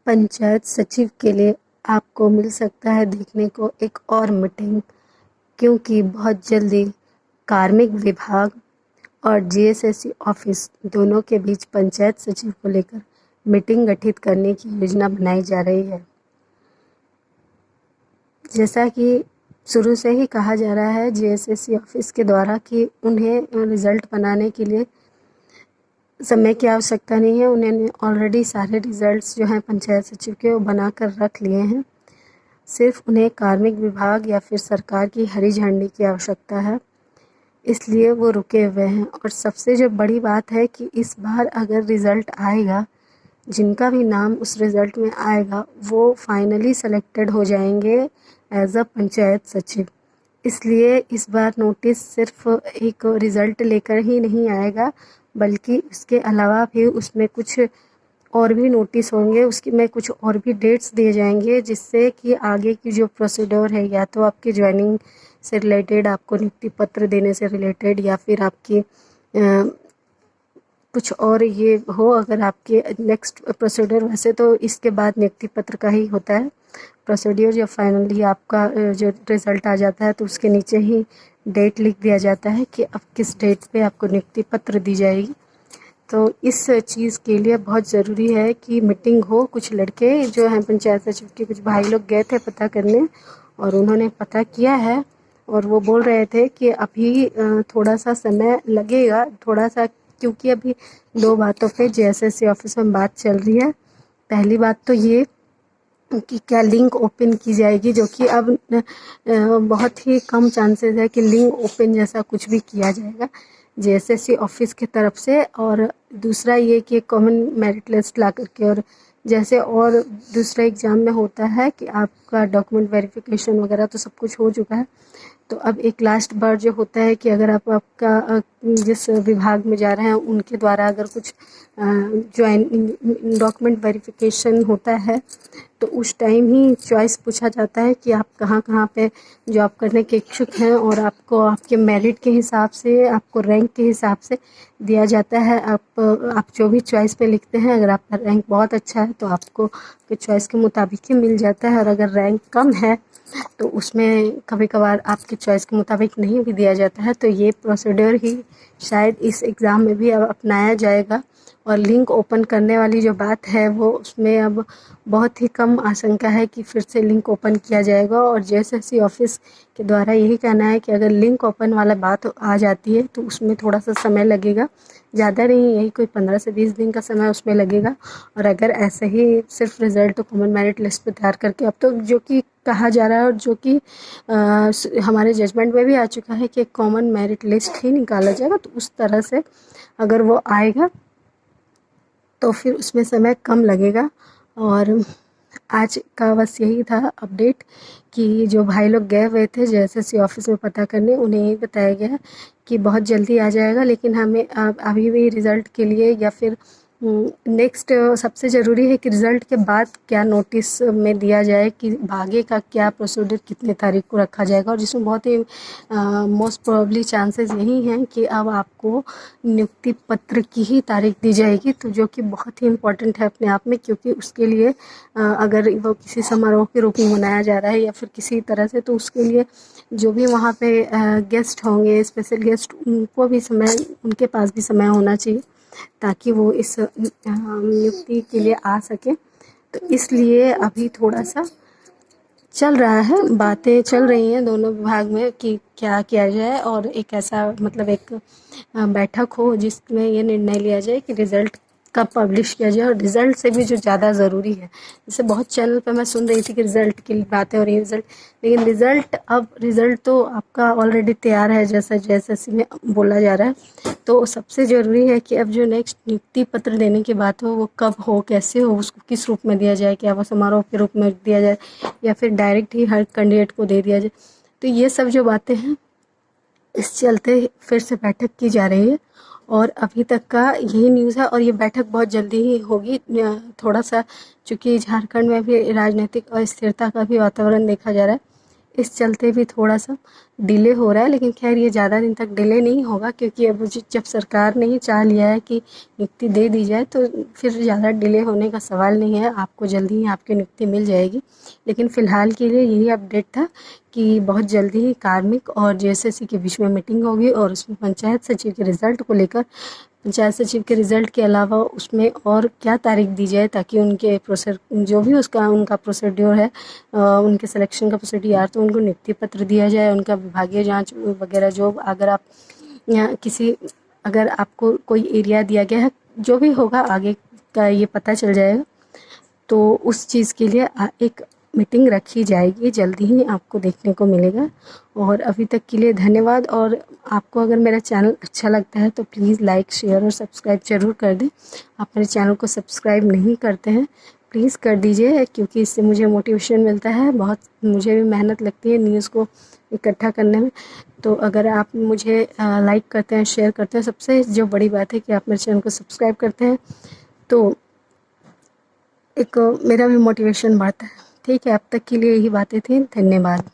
पंचायत सचिव के लिए आपको मिल सकता है देखने को एक और मीटिंग, क्योंकि बहुत जल्दी कार्मिक विभाग और जीएसएससी ऑफिस दोनों के बीच पंचायत सचिव को लेकर मीटिंग गठित करने की योजना बनाई जा रही है। जैसा कि शुरू से ही कहा जा रहा है जीएसएससी ऑफिस के द्वारा कि उन्हें रिज़ल्ट बनाने के लिए समय की आवश्यकता नहीं है। उन्होंने ऑलरेडी सारे रिज़ल्ट्स जो हैं पंचायत सचिव के वो बना कर रख लिए हैं। सिर्फ उन्हें कार्मिक विभाग या फिर सरकार की हरी झंडी की आवश्यकता है, इसलिए वो रुके हुए हैं। और सबसे जो बड़ी बात है कि इस बार अगर रिज़ल्ट आएगा, जिनका भी नाम उस रिज़ल्ट में आएगा वो फाइनली सेलेक्टेड हो जाएंगे एज अ पंचायत सचिव। इसलिए इस बार नोटिस सिर्फ एक रिज़ल्ट लेकर ही नहीं आएगा, बल्कि उसके अलावा भी उसमें कुछ और भी नोटिस होंगे, उसकी में कुछ और भी डेट्स दिए जाएंगे, जिससे कि आगे की जो प्रोसीड्योर है, या तो आपकी ज्वाइनिंग से रिलेटेड, आपको नियुक्ति पत्र देने से रिलेटेड, या फिर आपकी कुछ और ये हो। अगर आपके नेक्स्ट प्रोसीड्योर, वैसे तो इसके बाद नियुक्ति पत्र का ही होता है प्रोसीड्योर, जब फाइनली आपका जो रिज़ल्ट आ जाता है तो उसके नीचे ही डेट लिख दिया जाता है कि अब किस डेट पे आपको नियुक्ति पत्र दी जाएगी। तो इस चीज़ के लिए बहुत ज़रूरी है कि मीटिंग हो। कुछ लड़के जो हैं पंचायत सचिव के, कुछ भाई लोग गए थे पता करने, और उन्होंने पता किया है, और वो बोल रहे थे कि अभी थोड़ा सा समय लगेगा, थोड़ा सा, क्योंकि अभी दो बातों पे जीएसएससी ऑफिस में बात चल रही है। पहली बात तो ये कि क्या लिंक ओपन की जाएगी, जो कि अब बहुत ही कम चांसेस है कि लिंक ओपन जैसा कुछ भी किया जाएगा जीएसएससी ऑफिस की तरफ से। और दूसरा ये कि कॉमन मेरिट लिस्ट ला करके, और जैसे और दूसरा एग्ज़ाम में होता है कि आपका डॉक्यूमेंट वेरिफिकेशन वगैरह तो सब कुछ हो चुका है, तो अब एक लास्ट बार जो होता है कि अगर आपका जिस विभाग में जा रहे हैं उनके द्वारा अगर कुछ डॉक्यूमेंट वेरिफिकेशन होता है, तो उस टाइम ही चॉइस पूछा जाता है कि आप कहाँ कहाँ पे जॉब करने के इच्छुक हैं, और आपको आपके मेरिट के हिसाब से, आपको रैंक के हिसाब से दिया जाता है। आप जो भी चॉइस पे लिखते हैं, अगर आपका रैंक बहुत अच्छा है तो आपको के चॉइस के मुताबिक ही मिल जाता है, और अगर रैंक कम है तो उसमें कभी कभार आपकी चॉइस के मुताबिक नहीं भी दिया जाता है। तो ये प्रोसीड्योर ही शायद इस एग्ज़ाम में भी अब अपनाया जाएगा। और लिंक ओपन करने वाली जो बात है वो, उसमें अब बहुत ही कम आशंका है कि फिर से लिंक ओपन किया जाएगा। और जीएसएससी ऑफिस के द्वारा यही कहना है कि अगर लिंक ओपन वाला बात आ जाती है तो उसमें थोड़ा सा समय लगेगा, ज़्यादा नहीं, यही कोई 15 से 20 दिन का समय उसमें लगेगा। और अगर ऐसे ही सिर्फ रिज़ल्ट कॉमन मेरिट लिस्ट पे तैयार करके, अब तो जो कि कहा जा रहा है और जो कि हमारे जजमेंट में भी आ चुका है कि कॉमन मेरिट लिस्ट ही निकाला जाएगा, तो उस तरह से अगर वो आएगा तो फिर उसमें समय कम लगेगा। और आज का बस यही था अपडेट कि जो भाई लोग गए हुए थे जीएसएससी ऑफिस में पता करने, उन्हें यही बताया गया कि बहुत जल्दी आ जाएगा, लेकिन हमें अभी भी रिज़ल्ट के लिए, या फिर नेक्स्ट सबसे ज़रूरी है कि रिज़ल्ट के बाद क्या नोटिस में दिया जाए कि आगे का क्या प्रोसीड्यूर कितने तारीख को रखा जाएगा। और जिसमें बहुत ही मोस्ट प्रोबेबली चांसेस यही हैं कि अब आपको नियुक्ति पत्र की ही तारीख दी जाएगी, तो जो कि बहुत ही इम्पोर्टेंट है अपने आप में, क्योंकि उसके लिए अगर वो किसी समारोह के रूप में मनाया जा रहा है या फिर किसी तरह से, तो उसके लिए जो भी वहाँ पे गेस्ट होंगे, स्पेशल गेस्ट, उनको भी समय, उनके पास भी समय होना चाहिए ताकि वो इस नियुक्ति के लिए आ सके। तो इसलिए अभी थोड़ा सा चल रहा है, बातें चल रही हैं दोनों विभाग में कि क्या किया जाए, और एक ऐसा मतलब एक बैठक हो जिसमें ये निर्णय लिया जाए कि रिज़ल्ट कब पब्लिश किया जाए। और रिज़ल्ट से भी जो ज़्यादा ज़रूरी है, जैसे बहुत चैनल पे मैं सुन रही थी कि रिज़ल्ट की बातें हो रही है, रिज़ल्ट, लेकिन रिज़ल्ट तो आपका ऑलरेडी तैयार है, जैसा जीएसएससी में बोला जा रहा है। तो सबसे ज़रूरी है कि अब जो नेक्स्ट नियुक्ति पत्र देने की बात हो वो कब हो, कैसे हो, उसको किस रूप में दिया जाए, क्या वो समारोह के रूप में दिया जाए या फिर डायरेक्ट ही हर कैंडिडेट को दे दिया जाए। तो ये सब जो बातें हैं, इस चलते फिर से बैठक की जा रही है, और अभी तक का यही न्यूज़ है। और ये बैठक बहुत जल्दी ही होगी। थोड़ा सा चूँकि झारखंड में भी राजनीतिक अस्थिरता का भी वातावरण देखा जा रहा है, इस चलते भी थोड़ा सा डिले हो रहा है, लेकिन खैर ये ज़्यादा दिन तक डिले नहीं होगा, क्योंकि अब जब सरकार ने ही चाह लिया है कि नियुक्ति दे दी जाए तो फिर ज़्यादा डिले होने का सवाल नहीं है, आपको जल्दी ही आपकी नियुक्ति मिल जाएगी। लेकिन फ़िलहाल के लिए यही अपडेट था कि बहुत जल्दी ही कार्मिक और जेएसएससी के बीच में मीटिंग होगी और उसमें पंचायत सचिव के रिज़ल्ट को लेकर, पंचायत सचिव के रिज़ल्ट के अलावा उसमें और क्या तारीख दी जाए ताकि उनके प्रोसेस जो भी उनका प्रोसीड्योर है, उनके सिलेक्शन का प्रोसीड्योर, तो उनको नियुक्ति पत्र दिया जाए, उनका विभागीय जांच वगैरह, जो अगर आप अगर आपको कोई एरिया दिया गया है, जो भी होगा आगे का ये पता चल जाएगा। तो उस चीज़ के लिए एक मीटिंग रखी जाएगी, जल्दी ही आपको देखने को मिलेगा। और अभी तक के लिए धन्यवाद। और आपको अगर मेरा चैनल अच्छा लगता है तो प्लीज़ लाइक, शेयर और सब्सक्राइब ज़रूर कर दें। आप मेरे चैनल को सब्सक्राइब नहीं करते हैं, प्लीज़ कर दीजिए, क्योंकि इससे मुझे मोटिवेशन मिलता है। बहुत मुझे भी मेहनत लगती है न्यूज़ को इकट्ठा करने में। तो अगर आप मुझे लाइक करते हैं, शेयर करते हैं, सबसे जो बड़ी बात है कि आप मेरे चैनल को सब्सक्राइब करते हैं, तो एक मेरा भी मोटिवेशन बढ़ता है। ठीक है, अब तक के लिए यही बातें थी। धन्यवाद।